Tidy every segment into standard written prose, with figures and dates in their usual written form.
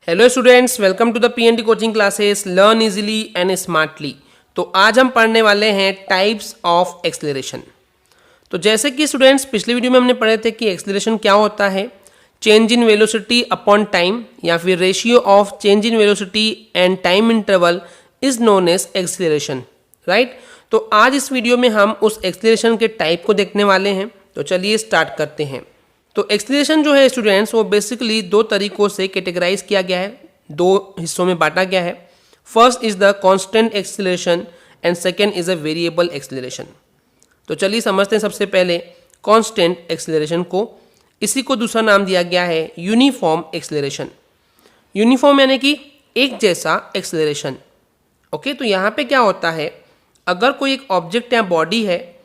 Hello students, welcome to the PND coaching classes learn easily and smartly. तो आज हम पढ़ने वाले हैं टाइप्स ऑफ एक्सेलरेशन। तो जैसे कि स्टूडेंट्स पिछले वीडियो में हमने पढ़े थे कि एक्सेलरेशन क्या होता है, change in velocity upon time या फिर ratio of change in velocity and time interval is known as acceleration, right. तो आज इस वीडियो में हम उस एक्सेलरेशन के टाइप को देखने वाले हैं। तो चलिए स्टार्ट करते हैं। तो एक्सेलरेशन जो है स्टूडेंट्स वो बेसिकली दो तरीकों से कैटेगराइज किया गया है, दो हिस्सों में बांटा गया है। First is the constant acceleration and second is a variable acceleration. तो चलिए समझते हैं सबसे पहले कांस्टेंट एक्सेलरेशन को। इसी को दूसरा नाम दिया गया है यूनिफॉर्म एक्सेलरेशन। यूनिफॉर्म यानी कि एक जैसा एक्सेलरेशन। ओके, तो यहाँ पे क्या होता है, अगर कोई एक ऑब्जेक्ट या बॉडी है,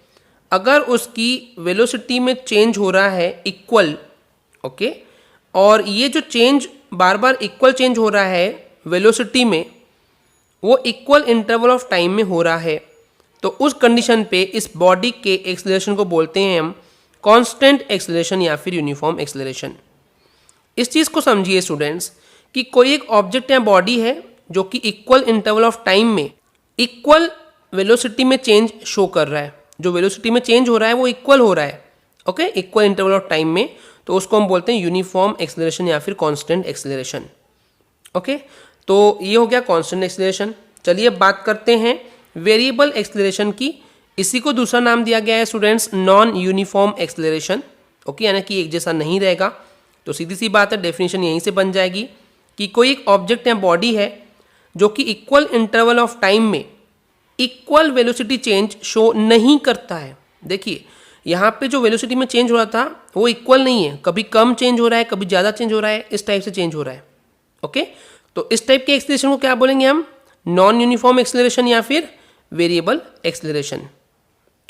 अगर उसकी वेलोसिटी में चेंज हो रहा है इक्वल, ओके, और ये जो चेंज बार बार इक्वल चेंज हो रहा है वेलोसिटी में, वो इक्वल इंटरवल ऑफ टाइम में हो रहा है, तो उस कंडीशन पे इस बॉडी के एक्सेलरेशन को बोलते हैं हम कांस्टेंट एक्सेलरेशन या फिर यूनिफॉर्म एक्सेलरेशन। इस चीज़ को समझिए स्टूडेंट्स कि कोई एक ऑब्जेक्ट या बॉडी है जो कि इक्वल इंटरवल ऑफ टाइम में इक्वल वेलोसिटी में चेंज शो कर रहा है। जो वेलोसिटी में चेंज हो रहा है वो इक्वल हो रहा है, okay, equal interval of time में, तो उसको हम बोलते हैं यूनिफॉर्म एक्सेलरेशन या फिर कांस्टेंट एक्सेलरेशन। ओके, तो ये हो गया कांस्टेंट एक्सेलरेशन। चलिए बात करते हैं वेरिएबल एक्सेलरेशन की। इसी को दूसरा नाम दिया गया है students non uniform acceleration. Okay, यानी कि एक जैसा नहीं रहेगा। तो सीधी सी बात है, डेफिनेशन यहीं से बन जाएगी कि कोई एक ऑब्जेक्ट या बॉडी है जो कि इक्वल इंटरवल ऑफ टाइम में इक्वल वेलोसिटी चेंज शो नहीं करता है। देखिए यहाँ पे जो वेलोसिटी में चेंज हो रहा था वो इक्वल नहीं है, कभी कम चेंज हो रहा है, कभी ज़्यादा चेंज हो रहा है, इस टाइप से चेंज हो रहा है। ओके, तो इस टाइप के एक्सेलरेशन को क्या बोलेंगे हम, नॉन यूनिफॉर्म एक्सेलरेशन या फिर वेरिएबल एक्सेलरेशन।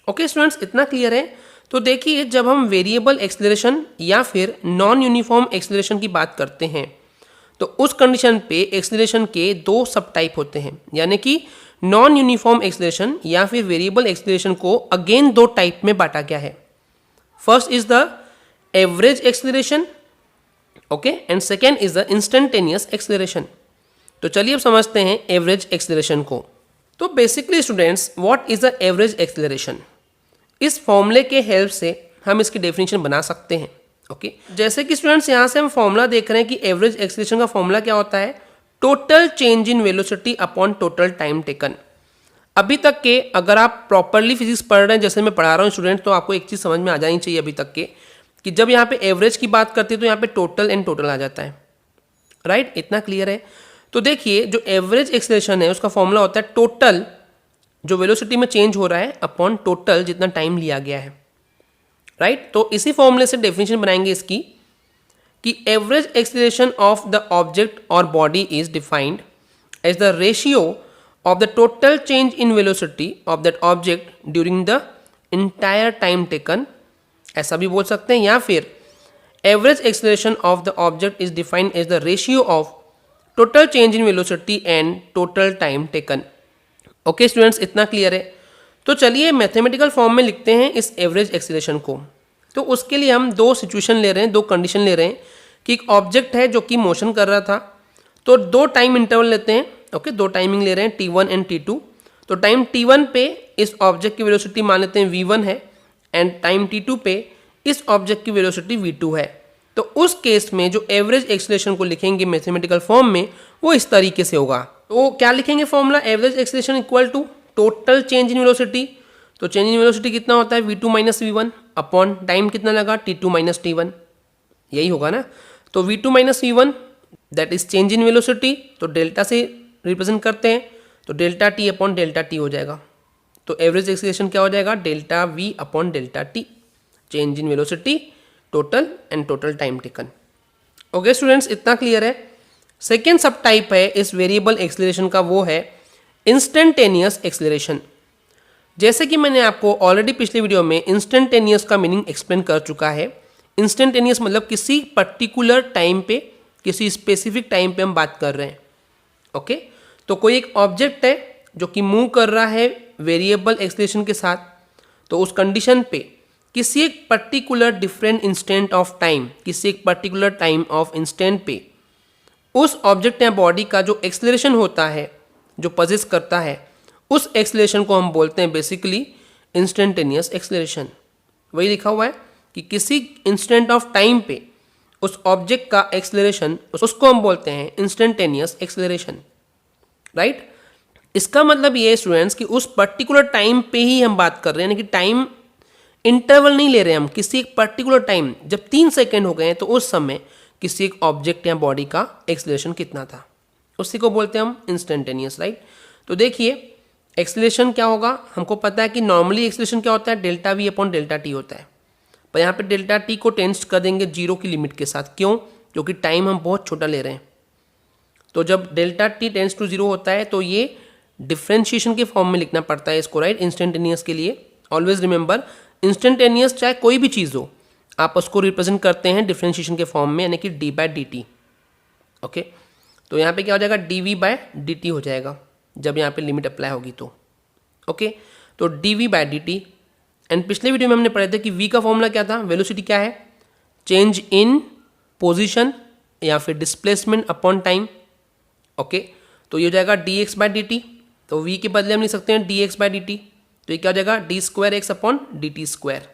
ओके स्टूडेंट्स, इतना क्लियर है। तो देखिए जब हम वेरिएबल एक्सेलरेशन या फिर नॉन यूनिफॉर्म एक्सेलरेशन की बात करते हैं तो उस कंडीशन पे एक्सेलरेशन के दो सब टाइप होते हैं, यानी कि नॉन यूनिफॉर्म एक्सेलरेशन या फिर वेरिएबल एक्सेलरेशन को अगेन दो टाइप में बांटा गया है। First is the average acceleration, okay, and second is the instantaneous acceleration. तो चलिए अब समझते हैं एवरेज एक्सेलरेशन को। तो basically students what is the average acceleration, इस फॉर्मूले के हेल्प से हम इसकी डेफिनेशन बना सकते हैं। ओके, जैसे कि स्टूडेंट्स यहाँ से हम फॉर्मूला देख रहे हैं कि एवरेज एक्सेलरेशन का फॉर्मूला क्या होता है, total change in velocity upon total time taken. अभी तक के अगर आप प्रॉपरली फिजिक्स पढ़ रहे हैं जैसे मैं पढ़ा रहा हूँ स्टूडेंट, तो आपको एक चीज़ समझ में आ जानी चाहिए अभी तक के कि जब यहाँ पे एवरेज की बात करते हैं तो यहाँ पे टोटल एंड टोटल आ जाता है, राइट। इतना क्लियर है। तो देखिए जो एवरेज एक्सेलरेशन है उसका फॉर्मूला होता है टोटल जो वेलोसिटी में चेंज हो रहा है अपॉन टोटल जितना टाइम लिया गया है, राइट। तो इसी फॉर्मूले से डेफिनेशन बनाएंगे इसकी कि average acceleration of the object और body is defined as the ratio of the total change in velocity of that object during the entire time taken, ऐसा भी बोल सकते हैं, या फिर average acceleration of the object is defined as the ratio of total change in velocity and total time taken. Okay students, इतना clear है। तो चलिए मैथमेटिकल फॉर्म में लिखते हैं इस एवरेज एक्सेलरेशन को। तो उसके लिए हम दो सिचुएशन ले रहे हैं, दो कंडीशन ले रहे हैं कि एक ऑब्जेक्ट है जो कि मोशन कर रहा था, तो दो टाइम इंटरवल लेते हैं। ओके, दो टाइमिंग ले रहे हैं T1 एंड T2। तो टाइम T1 पे इस ऑब्जेक्ट की वेलोसिटी मान लेते हैं V1 है एंड टाइम T2 पे इस ऑब्जेक्ट की वेलोसिटी V2 है। तो उस केस में जो एवरेज एक्सेलरेशन को लिखेंगे मैथमेटिकल फॉर्म में वो इस तरीके से होगा। तो क्या लिखेंगे formula, average acceleration equal to total change in velocity. तो चेंज इन वेलोसिटी कितना होता है, V2 minus V1 upon time कितना लगा, T2 माइनस T1, यही होगा ना। तो V2 minus V1 that is change in velocity, तो डेल्टा से रिप्रेजेंट करते हैं, तो delta T upon delta T हो जाएगा। तो एवरेज एक्सेलरेशन क्या हो जाएगा, delta V upon delta T, change in velocity, total and total time taken. Okay students, इतना क्लियर है। सेकेंड सब टाइप है इस वेरिएबल एक्सेलरेशन का, वो है इंस्टेंटेनियस एक्सेलरेशन। जैसे कि मैंने आपको ऑलरेडी पिछले वीडियो में इंस्टेंटेनियस का मीनिंग एक्सप्लेन कर चुका है। इंस्टेंटेनियस मतलब किसी पर्टिकुलर टाइम पे, किसी स्पेसिफिक टाइम पे हम बात कर रहे हैं। ओके, तो कोई एक ऑब्जेक्ट है जो कि मूव कर रहा है वेरिएबल एक्सेलरेशन के साथ, तो उस कंडीशन पे किसी एक particular different instant of time, किसी एक पर्टिकुलर टाइम ऑफ इंस्टेंट पे उस ऑब्जेक्ट या बॉडी का जो एक्सेलरेशन होता है, जो पजेस करता है, उस एक्सेलरेशन को हम बोलते हैं बेसिकली इंस्टेंटेनियस एक्सेलरेशन। वही लिखा हुआ है कि किसी इंस्टेंट ऑफ टाइम पे उस ऑब्जेक्ट का एक्सेलरेशन, उसको हम बोलते हैं इंस्टेंटेनियस एक्सेलरेशन, राइट। इसका मतलब ये है स्टूडेंट्स कि उस पर्टिकुलर टाइम पे ही हम बात कर रहे हैं, यानी कि टाइम इंटरवल नहीं ले रहे हैं हम, किसी एक पर्टिकुलर टाइम, जब 3 सेकेंड हो गए हैं तो उस समय किसी एक ऑब्जेक्ट या बॉडी का एक्सेलरेशन कितना था, उसी को बोलते हैं हम इंस्टेंटेनियस, राइट। तो देखिए एक्सेलरेशन क्या होगा, हमको पता है कि नॉर्मली एक्सेलरेशन क्या होता है, delta we upon delta T होता है, पर यहाँ पे डेल्टा टी को टेंस कर देंगे 0 की लिमिट के साथ। क्यों? क्योंकि टाइम हम बहुत छोटा ले रहे हैं। तो जब डेल्टा टी टेंस टू 0 होता है तो ये डिफ्रेंशिएशन के फॉर्म में लिखना पड़ता है इसको, राइट, इंस्टेंटेनियस के लिए। ऑलवेज रिमेंबर, इंस्टेंटेनियस चाहे कोई भी चीज़ हो, आप उसको रिप्रेजेंट करते हैं डिफ्रेंशिएशन के फॉर्म में, यानी कि D by D T. Okay, तो यहाँ पे क्या हो जाएगा, D V by D T हो जाएगा जब यहाँ पे लिमिट अप्लाई होगी तो। ओके, तो D V by D T. And पिछले वीडियो में हमने पढ़े थे कि v का फॉर्मूला क्या था, वेलोसिटी क्या है, चेंज इन पोजीशन या फिर डिस्प्लेसमेंट अपॉन टाइम। ओके, तो ये हो जाएगा D X by D T. तो v के बदले हम लिख सकते हैं D X by D T, तो ये क्या हो जाएगा, D square X upon D T square,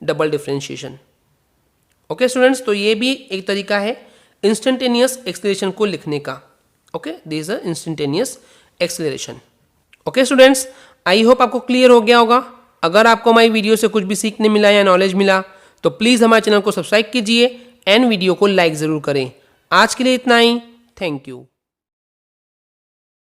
double differentiation. Okay students, तो ये भी एक तरीका है इंस्टेंटेनियस एक्सेलरेशन को लिखने का। Okay, this is instantaneous acceleration. Okay students, I hope आपको क्लियर हो गया होगा। अगर आपको हमारी वीडियो से कुछ भी सीखने मिला या नॉलेज मिला तो प्लीज़ हमारे चैनल को सब्सक्राइब कीजिए एंड वीडियो को लाइक ज़रूर करें। आज के लिए इतना ही, थैंक यू।